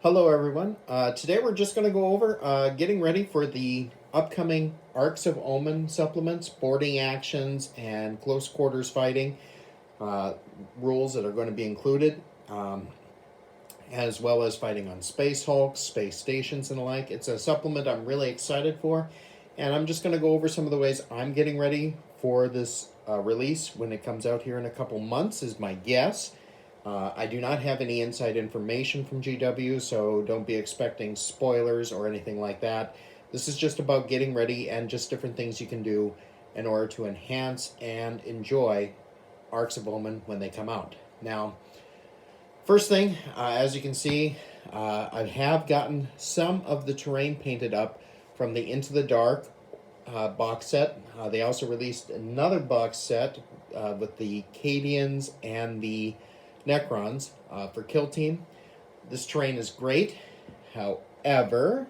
Hello, everyone. Today we're just going to go over getting ready for the upcoming Arks of Omen supplements, boarding actions, and close quarters fighting uh, rules that are going to be included, as well as fighting on space hulks, space stations, and the like. It's a supplement I'm really excited for, and I'm just going to go over some of the ways I'm getting ready for this release when it comes out here in a couple months, is my guess. I do not have any inside information from GW, so don't be expecting spoilers or anything like that. This is just about getting ready and just different things you can do in order to enhance and enjoy Arks of Omen when they come out. Now, first thing, as you can see, I have gotten some of the terrain painted up from the Into the Dark box set. They also released another box set with the Cadians and the Necrons for Kill Team. This terrain is great. However,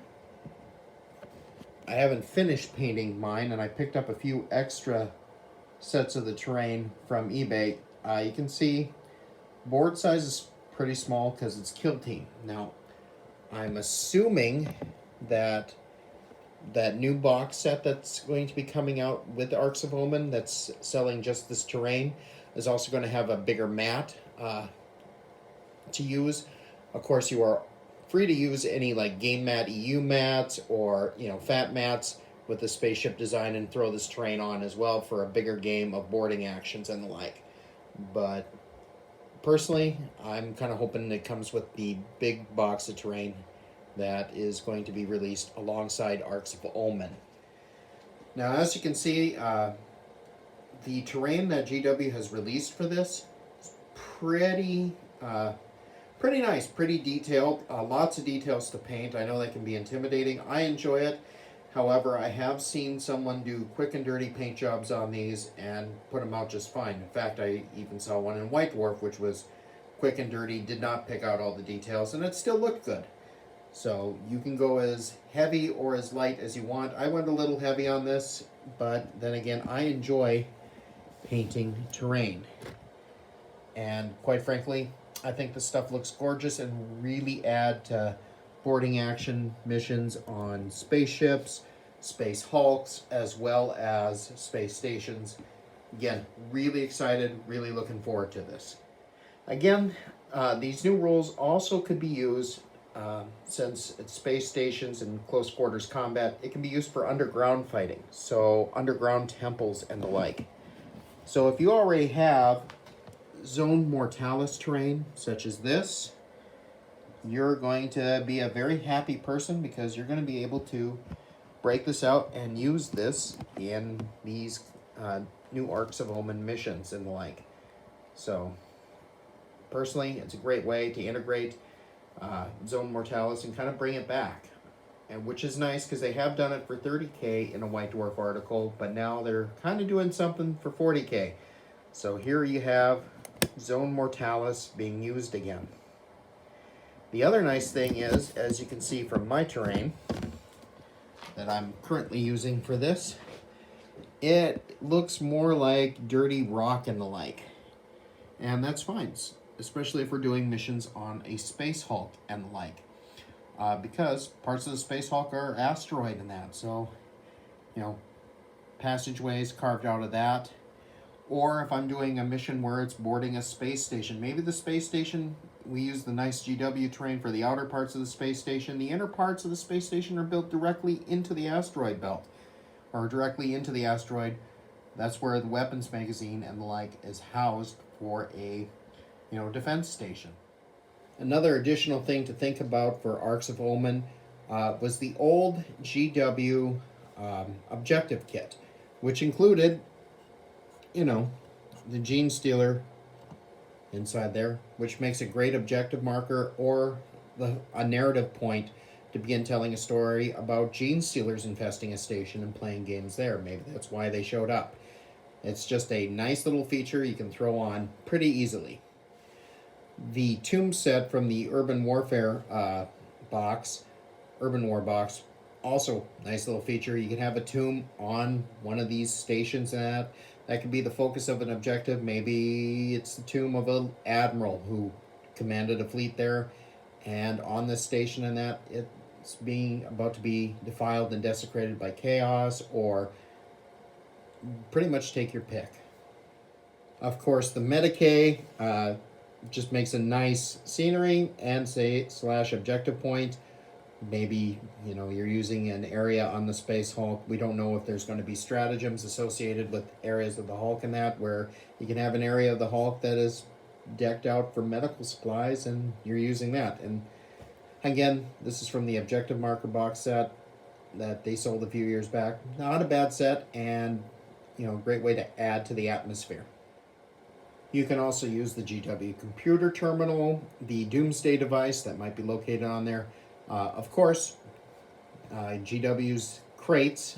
I haven't finished painting mine, and I picked up a few extra sets of the terrain from eBay. You can see board size is pretty small because it's Kill Team. Now, I'm assuming that that new box set that's going to be coming out with Arks of Omen that's selling just this terrain is also going to have a bigger mat to use. Of course, you are free to use any like game mat EU mats or fat mats with the spaceship design and throw this terrain on as well for a bigger game of boarding actions and the like. But personally, I'm kind of hoping it comes with the big box of terrain that is going to be released alongside Arks of Omen. Now, as you can see, the terrain that GW has released for this is pretty nice, pretty detailed. Lots of details to paint. I know they can be intimidating. I enjoy it. However, I have seen someone do quick and dirty paint jobs on these and put them out just fine. In fact, I even saw one in White Dwarf, which was quick and dirty, did not pick out all the details, and it still looked good. So you can go as heavy or as light as you want. I went a little heavy on this, but then again, I enjoy painting terrain. And quite frankly, I think this stuff looks gorgeous and really add to boarding action missions on spaceships, space hulks, as well as space stations. Again, really excited, really looking forward to this. Again, these new rules also could be used, since it's space stations and close quarters combat, it can be used for underground fighting, so underground temples and the like. So if you already have Zone Mortalis terrain, such as this, you're going to be a very happy person because you're going to be able to break this out and use this in these new Arks of Omen missions and the like. So, personally, it's a great way to integrate Zone Mortalis and kind of bring it back. And which is nice because they have done it for 30k in a White Dwarf article, but now they're kind of doing something for 40k. So here you have Zone Mortalis being used again. The other nice thing is, as you can see from my terrain that I'm currently using for this, it looks more like dirty rock and the like. And that's fine, especially if we're doing missions on a space hulk and the like. Because parts of the space hulk are asteroid and that, so passageways carved out of that. Or if I'm doing a mission where it's boarding a space station, maybe the space station, we use the nice GW terrain for the outer parts of the space station. The inner parts of the space station are built directly into the asteroid belt, or directly into the asteroid. That's where the weapons magazine and the like is housed for a defense station. Another additional thing to think about for Arks of Omen was the old GW objective kit, which included, the Gene Stealer inside there, which makes a great objective marker or a narrative point to begin telling a story about Gene Stealers infesting a station and playing games there. Maybe that's why they showed up. It's just a nice little feature you can throw on pretty easily. The tomb set from the Urban Warfare Urban War box, also nice little feature. You can have a tomb on one of these stations that could be the focus of an objective. Maybe it's the tomb of an admiral who commanded a fleet there, and on this station and that, it's being about to be defiled and desecrated by chaos, or pretty much take your pick. Of course, the Medicae just makes a nice scenery and slash objective point. Maybe, you know, you're using an area on the Space Hulk. We don't know if there's going to be stratagems associated with areas of the Hulk and that, where you can have an area of the Hulk that is decked out for medical supplies, and you're using that. And again, this is from the Objective Marker box set that they sold a few years back. Not a bad set, and, you know, great way to add to the atmosphere. You can also use the GW computer terminal, the Doomsday device that might be located on there. Of course, GW's crates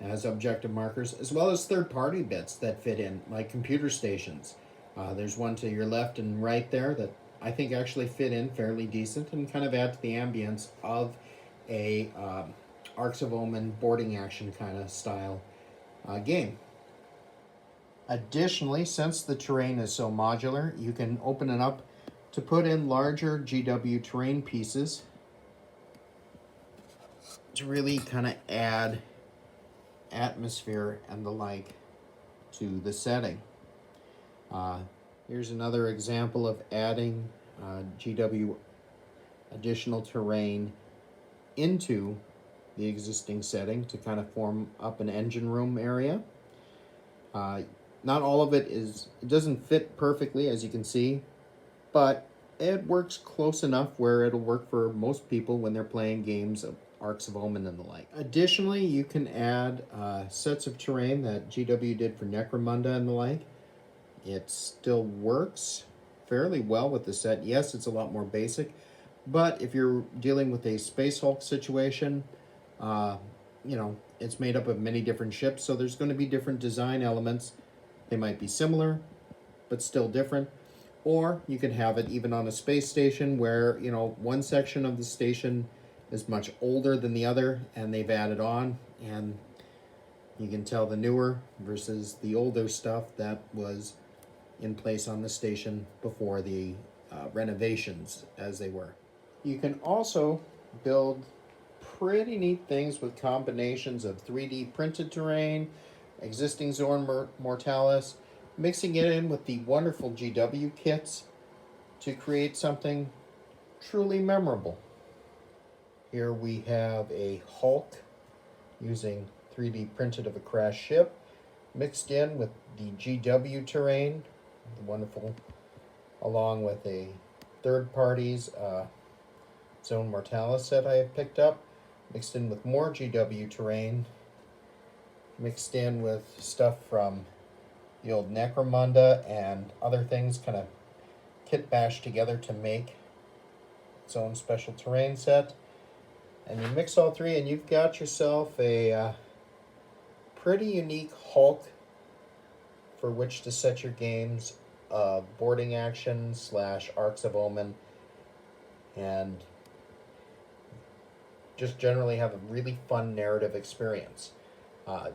as objective markers, as well as third-party bits that fit in, like computer stations. There's one to your left and right there that I think actually fit in fairly decent and kind of add to the ambience of a Arks of Omen boarding action kind of style game. Additionally, since the terrain is so modular, you can open it up to put in larger GW terrain pieces to really kind of add atmosphere and the like to the setting. Here's another example of adding GW additional terrain into the existing setting to kind of form up an engine room area. Not all of it doesn't fit perfectly, as you can see, but it works close enough where it'll work for most people when they're playing games of Arks of Omen and the like. Additionally, you can add sets of terrain that GW did for Necromunda and the like. It still works fairly well with the set. Yes, it's a lot more basic, but if you're dealing with a Space Hulk situation, you know, it's made up of many different ships, so there's going to be different design elements. They might be similar, but still different. Or you can have it even on a space station where, you know, one section of the station is much older than the other, and they've added on, and you can tell the newer versus the older stuff that was in place on the station before the renovations as they were. You can also build pretty neat things with combinations of 3D printed terrain, existing Zorn Mortalis, mixing it in with the wonderful GW kits to create something truly memorable. Here we have a Hulk using 3D printed of a crashed ship, mixed in with the GW terrain, the wonderful, along with a third party's Zone Mortalis set I have picked up, mixed in with more GW terrain, mixed in with stuff from the old Necromunda and other things, kind of kit bashed together to make its own special terrain set. And you mix all three and you've got yourself a pretty unique Hulk for which to set your games of boarding action / Arks of Omen, and just generally have a really fun narrative experience.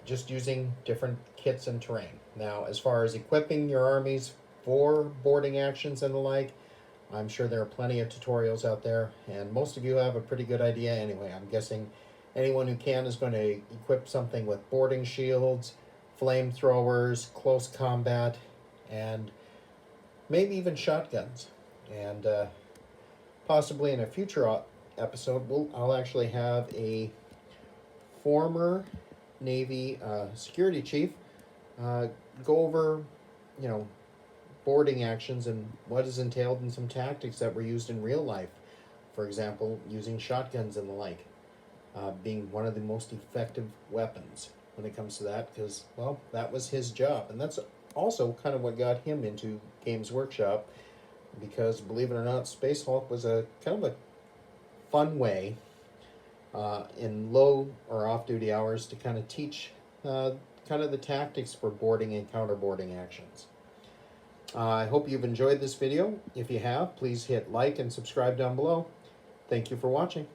Just using different kits and terrain. Now, as far as equipping your armies for boarding actions and the like, I'm sure there are plenty of tutorials out there, and most of you have a pretty good idea anyway. I'm guessing anyone who can is going to equip something with boarding shields, flamethrowers, close combat, and maybe even shotguns. And possibly in a future episode, I'll actually have a former Navy security chief go over, you know, boarding actions and what is entailed in some tactics that were used in real life. For example, using shotguns and the like, being one of the most effective weapons when it comes to that, because, well, that was his job. And that's also kind of what got him into Games Workshop, because, believe it or not, Space Hulk was a kind of a fun way in low or off-duty hours to kind of teach kind of the tactics for boarding and counterboarding actions. I hope you've enjoyed this video. If you have, please hit like and subscribe down below. Thank you for watching.